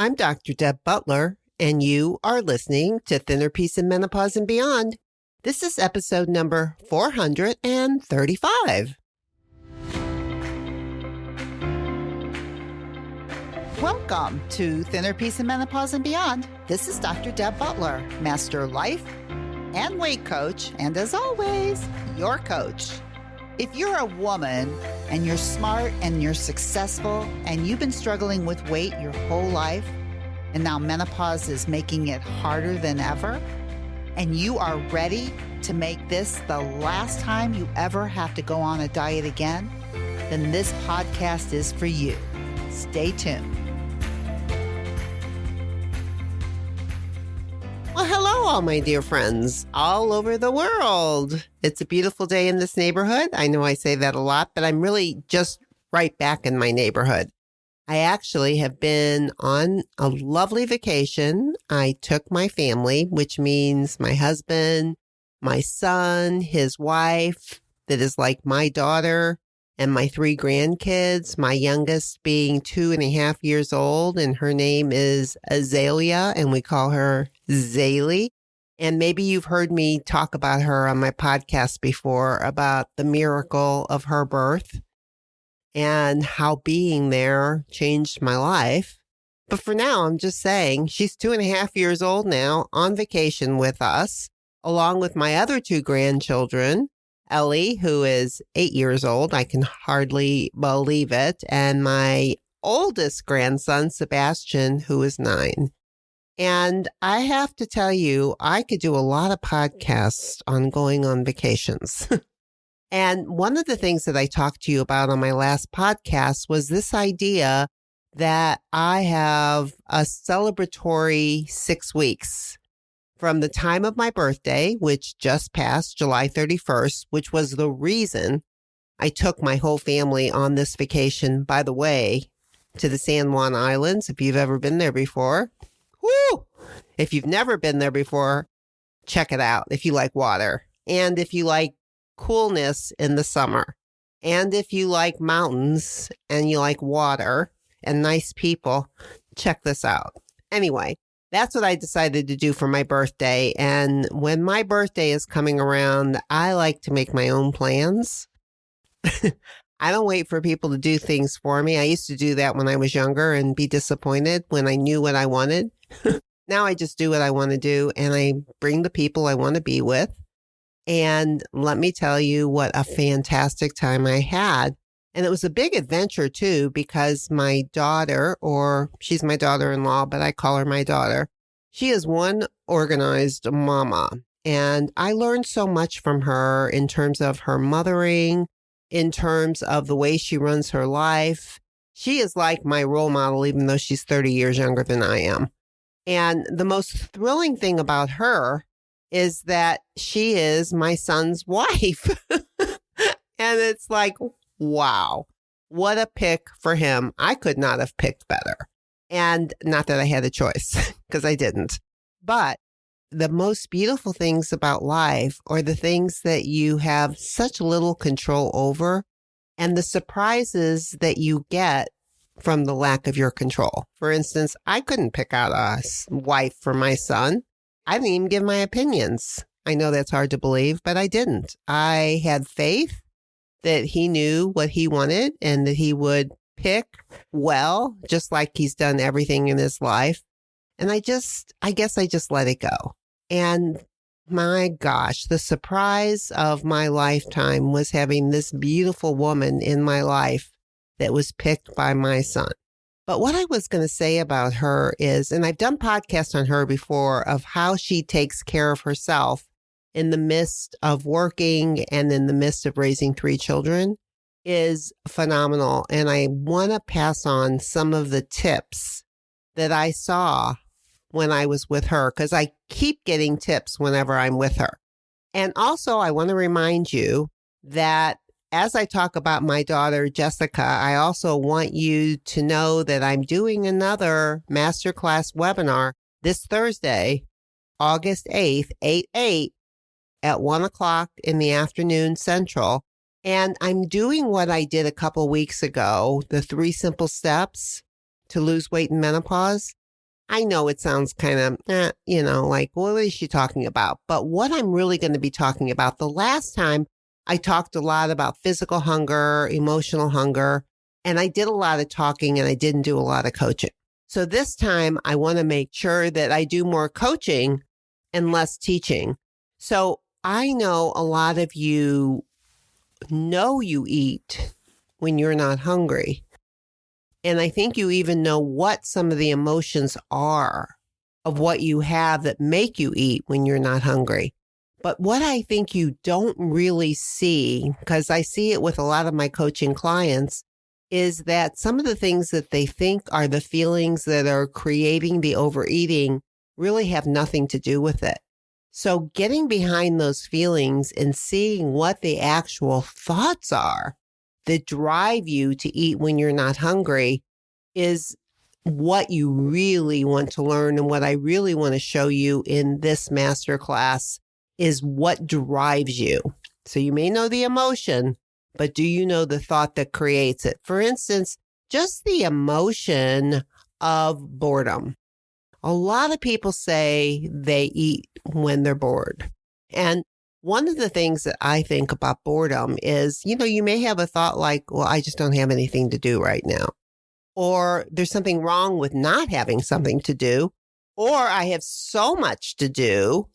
I'm Dr. Deb Butler, and you are listening to Thinner Peace in Menopause and Beyond. This is episode number 435. Welcome to Thinner Peace in Menopause and Beyond. This is Dr. Deb Butler, Master Life and Weight Coach, and as always, your coach. If you're a woman and you're smart and you're successful and you've been struggling with weight your whole life, and now menopause is making it harder than ever, and you are ready to make this the last time you ever have to go on a diet again, then this podcast is for you. Stay tuned. Well, hello, all my dear friends all over the world. It's a beautiful day in this neighborhood. I know I say that a lot, but I'm really just right back in my neighborhood. I actually have been on a lovely vacation. I took my family, which means my husband, my son, his wife, that is like my daughter, and my 3 grandkids, my youngest being 2.5 years old, and her name is Azalea, and we call her Zaylee. And maybe you've heard me talk about her on my podcast before about the miracle of her birth and how being there changed my life. But for now, I'm just saying she's 2.5 years old now on vacation with us, along with my other 2 grandchildren, Ellie, who is 8 years old. I can hardly believe it. And my oldest grandson, Sebastian, who is 9. And I have to tell you, I could do a lot of podcasts on going on vacations. And one of the things that I talked to you about on my last podcast was this idea that I have a celebratory 6 weeks from the time of my birthday, which just passed July 31st, which was the reason I took my whole family on this vacation, by the way, to the San Juan Islands, if you've ever been there before. Woo! If you've never been there before, check it out if you like water. And if you like coolness in the summer. And if you like mountains and you like water and nice people, check this out. Anyway, that's what I decided to do for my birthday. And when my birthday is coming around, I like to make my own plans. I don't wait for people to do things for me. I used to do that when I was younger and be disappointed when I knew what I wanted. Now I just do what I want to do and I bring the people I want to be with. And let me tell you what a fantastic time I had. And it was a big adventure too, because my daughter, or she's my daughter-in-law, but I call her my daughter. She is one organized mama. And I learned so much from her in terms of her mothering, in terms of the way she runs her life. She is like my role model, even though she's 30 years younger than I am. And the most thrilling thing about her is that she is my son's wife. And it's like, wow, what a pick for him. I could not have picked better. And not that I had a choice, because I didn't. But the most beautiful things about life are the things that you have such little control over and the surprises that you get from the lack of your control. For instance, I couldn't pick out a wife for my son. I didn't even give my opinions. I know that's hard to believe, but I didn't. I had faith that he knew what he wanted and that he would pick well, just like he's done everything in his life. And I guess I just let it go. And my gosh, the surprise of my lifetime was having this beautiful woman in my life that was picked by my son. But what I was going to say about her is, and I've done podcasts on her before, of how she takes care of herself in the midst of working and in the midst of raising 3 children, is phenomenal. And I want to pass on some of the tips that I saw when I was with her, because I keep getting tips whenever I'm with her. And also, I want to remind you that as I talk about my daughter, Jessica, I also want you to know that I'm doing another masterclass webinar this Thursday, August 8th, 8/8, at 1 o'clock in the afternoon Central. And I'm doing what I did a couple weeks ago, the 3 simple steps to lose weight in menopause. I know it sounds kind of, like, what is she talking about? But what I'm really going to be talking about, the last time I talked a lot about physical hunger, emotional hunger, and I did a lot of talking and I didn't do a lot of coaching. So this time I want to make sure that I do more coaching and less teaching. So I know a lot of you know you eat when you're not hungry. And I think you even know what some of the emotions are of what you have that make you eat when you're not hungry. But what I think you don't really see, because I see it with a lot of my coaching clients, is that some of the things that they think are the feelings that are creating the overeating really have nothing to do with it. So getting behind those feelings and seeing what the actual thoughts are that drive you to eat when you're not hungry is what you really want to learn. And what I really want to show you in this masterclass is what drives you. So you may know the emotion, but do you know the thought that creates it? For instance, just the emotion of boredom. A lot of people say they eat when they're bored. And one of the things that I think about boredom is, you may have a thought like, well, I just don't have anything to do right now. Or there's something wrong with not having something to do. Or I have so much to do.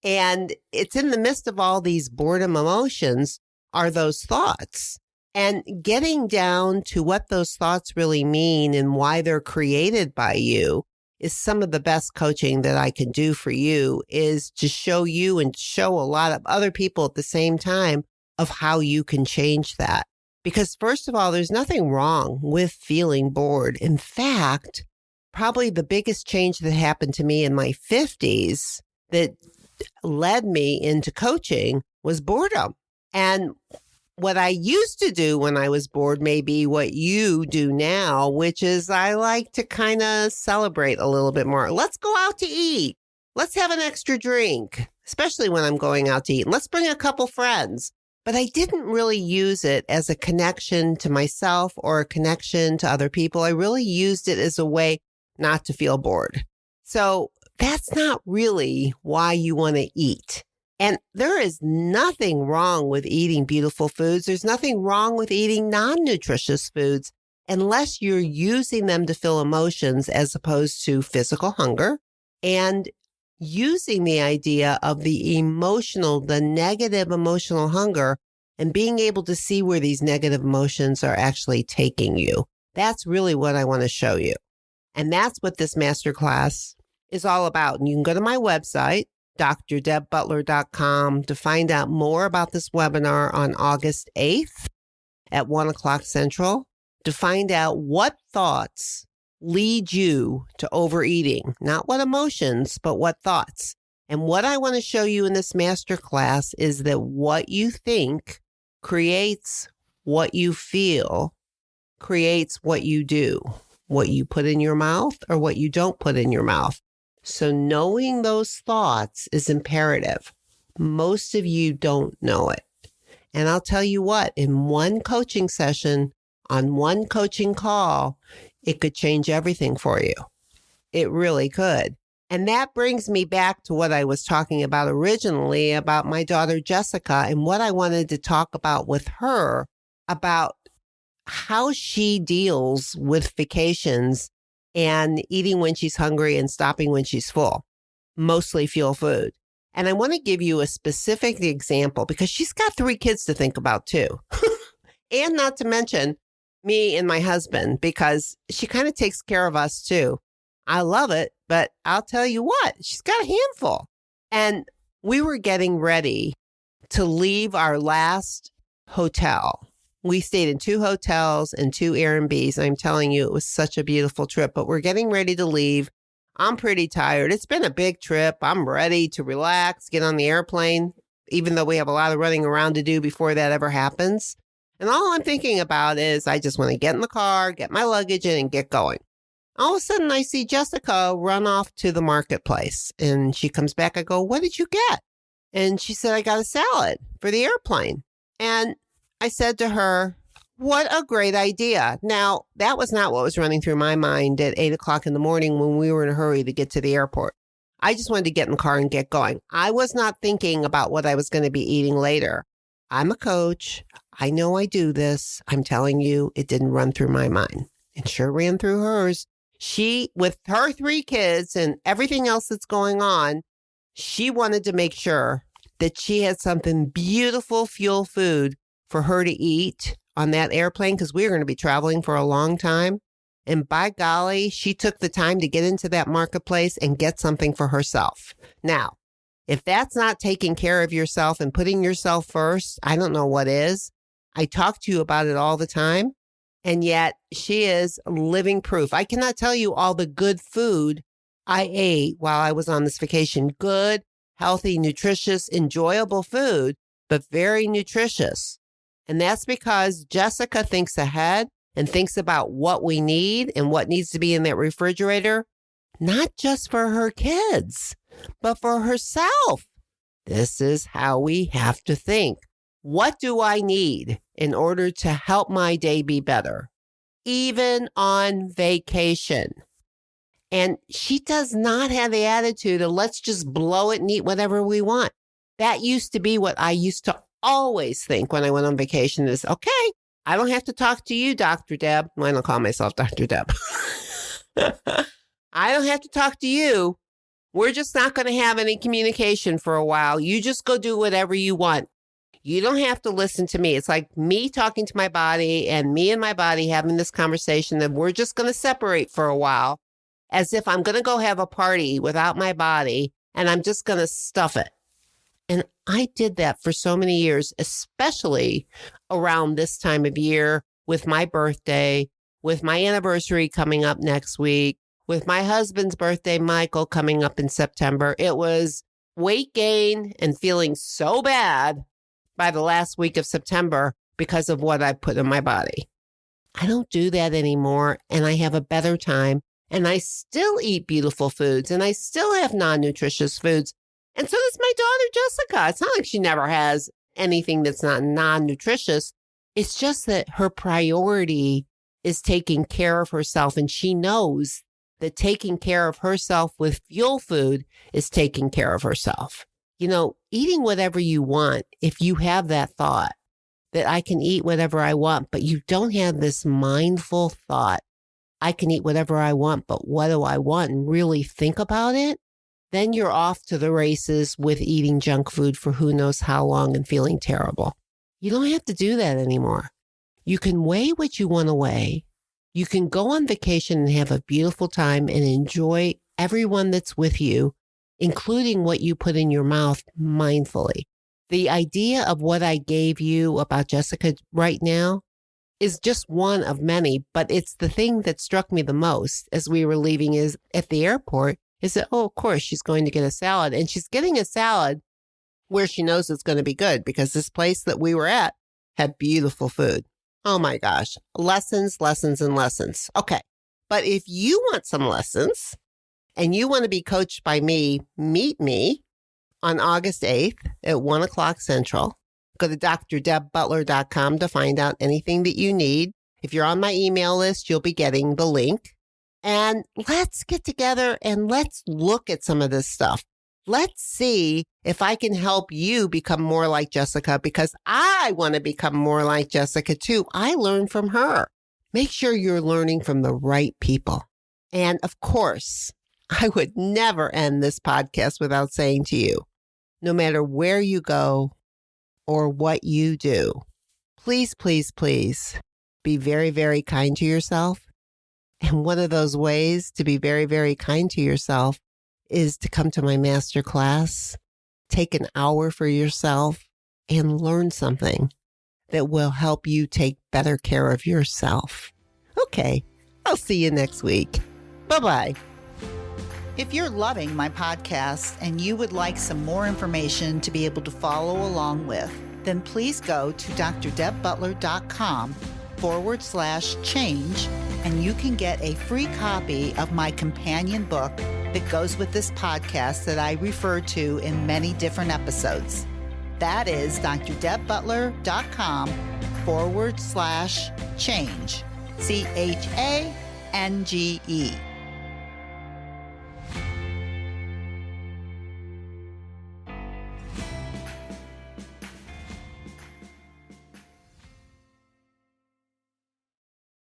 And it's in the midst of all these boredom emotions are those thoughts. And getting down to what those thoughts really mean and why they're created by you is some of the best coaching that I can do for you, is to show you and show a lot of other people at the same time of how you can change that. Because first of all, there's nothing wrong with feeling bored. In fact, probably the biggest change that happened to me in my 50s that led me into coaching was boredom. And what I used to do when I was bored may be what you do now, which is I like to kind of celebrate a little bit more. Let's go out to eat. Let's have an extra drink, especially when I'm going out to eat. Let's bring a couple friends. But I didn't really use it as a connection to myself or a connection to other people. I really used it as a way not to feel bored. So that's not really why you want to eat. And there is nothing wrong with eating beautiful foods. There's nothing wrong with eating non-nutritious foods unless you're using them to fill emotions as opposed to physical hunger, and using the idea of the negative emotional hunger, and being able to see where these negative emotions are actually taking you. That's really what I want to show you. And that's what this masterclass is all about. And you can go to my website, drdebbutler.com, to find out more about this webinar on August 8th at 1 o'clock Central, to find out what thoughts lead you to overeating, not what emotions, but what thoughts. And what I want to show you in this masterclass is that what you think creates what you feel, creates what you do, what you put in your mouth or what you don't put in your mouth. So knowing those thoughts is imperative. Most of you don't know it. And I'll tell you what, in one coaching session, on one coaching call, it could change everything for you. It really could. And that brings me back to what I was talking about originally about my daughter, Jessica, and what I wanted to talk about with her about how she deals with vacations and eating when she's hungry and stopping when she's full, mostly fuel food. And I want to give you a specific example because she's got 3 kids to think about too. And not to mention me and my husband, because she kind of takes care of us too. I love it, but I'll tell you what, she's got a handful. And we were getting ready to leave our last hotel. We stayed in 2 hotels and 2 Airbnbs. I'm telling you, it was such a beautiful trip, but we're getting ready to leave. I'm pretty tired. It's been a big trip. I'm ready to relax, get on the airplane, even though we have a lot of running around to do before that ever happens. And all I'm thinking about is I just want to get in the car, get my luggage in, and get going. All of a sudden, I see Jessica run off to the marketplace, and she comes back. I go, "What did you get?" And she said, "I got a salad for the airplane." And I said to her, What a great idea. Now, that was not what was running through my mind at 8 o'clock in the morning when we were in a hurry to get to the airport. I just wanted to get in the car and get going. I was not thinking about what I was going to be eating later. I'm a coach. I know I do this. I'm telling you, it didn't run through my mind. It sure ran through hers. She, with her 3 kids and everything else that's going on, she wanted to make sure that she had something beautiful fuel food for her to eat on that airplane because we were going to be traveling for a long time. And by golly, she took the time to get into that marketplace and get something for herself. Now, if that's not taking care of yourself and putting yourself first, I don't know what is. I talk to you about it all the time. And yet she is living proof. I cannot tell you all the good food I ate while I was on this vacation. Good, healthy, nutritious, enjoyable food, but very nutritious. And that's because Jessica thinks ahead and thinks about what we need and what needs to be in that refrigerator, not just for her kids, but for herself. This is how we have to think. What do I need in order to help my day be better, even on vacation? And she does not have the attitude of let's just blow it and eat whatever we want. That used to be what I used to always think when I went on vacation is, okay, I don't have to talk to you, Dr. Deb. I don't call myself Dr. Deb. I don't have to talk to you. We're just not going to have any communication for a while. You just go do whatever you want. You don't have to listen to me. It's like me talking to my body and me and my body having this conversation that we're just going to separate for a while as if I'm going to go have a party without my body and I'm just going to stuff it. And I did that for so many years, especially around this time of year with my birthday, with my anniversary coming up next week, with my husband's birthday, Michael, coming up in September. It was weight gain and feeling so bad by the last week of September because of what I put in my body. I don't do that anymore, and I have a better time, and I still eat beautiful foods, and I still have non-nutritious foods. And so does my daughter, Jessica. It's not like she never has anything that's not non-nutritious. It's just that her priority is taking care of herself. And she knows that taking care of herself with fuel food is taking care of herself. You know, eating whatever you want, if you have that thought that I can eat whatever I want, but you don't have this mindful thought, I can eat whatever I want, but what do I want? And really think about it. Then you're off to the races with eating junk food for who knows how long and feeling terrible. You don't have to do that anymore. You can weigh what you want to weigh. You can go on vacation and have a beautiful time and enjoy everyone that's with you, including what you put in your mouth mindfully. The idea of what I gave you about Jessica right now is just one of many, but it's the thing that struck me the most as we were leaving is at the airport. Is that, oh, of course, she's going to get a salad. And she's getting a salad where she knows it's going to be good because this place that we were at had beautiful food. Oh, my gosh. Lessons, lessons, and lessons. Okay. But if you want some lessons and you want to be coached by me, meet me on August 8th at 1 o'clock Central. Go to drdebbutler.com to find out anything that you need. If you're on my email list, you'll be getting the link. And let's get together and let's look at some of this stuff. Let's see if I can help you become more like Jessica because I want to become more like Jessica too. I learned from her. Make sure you're learning from the right people. And of course, I would never end this podcast without saying to you, no matter where you go or what you do, please, please, please be very, very kind to yourself. And one of those ways to be very, very kind to yourself is to come to my master class, take an hour for yourself, and learn something that will help you take better care of yourself. Okay, I'll see you next week. Bye-bye. If you're loving my podcast and you would like some more information to be able to follow along with, then please go to drdebbutler.com/change and you can get a free copy of my companion book that goes with this podcast that I refer to in many different episodes. That is drdebbutler.com /change. CHANGE.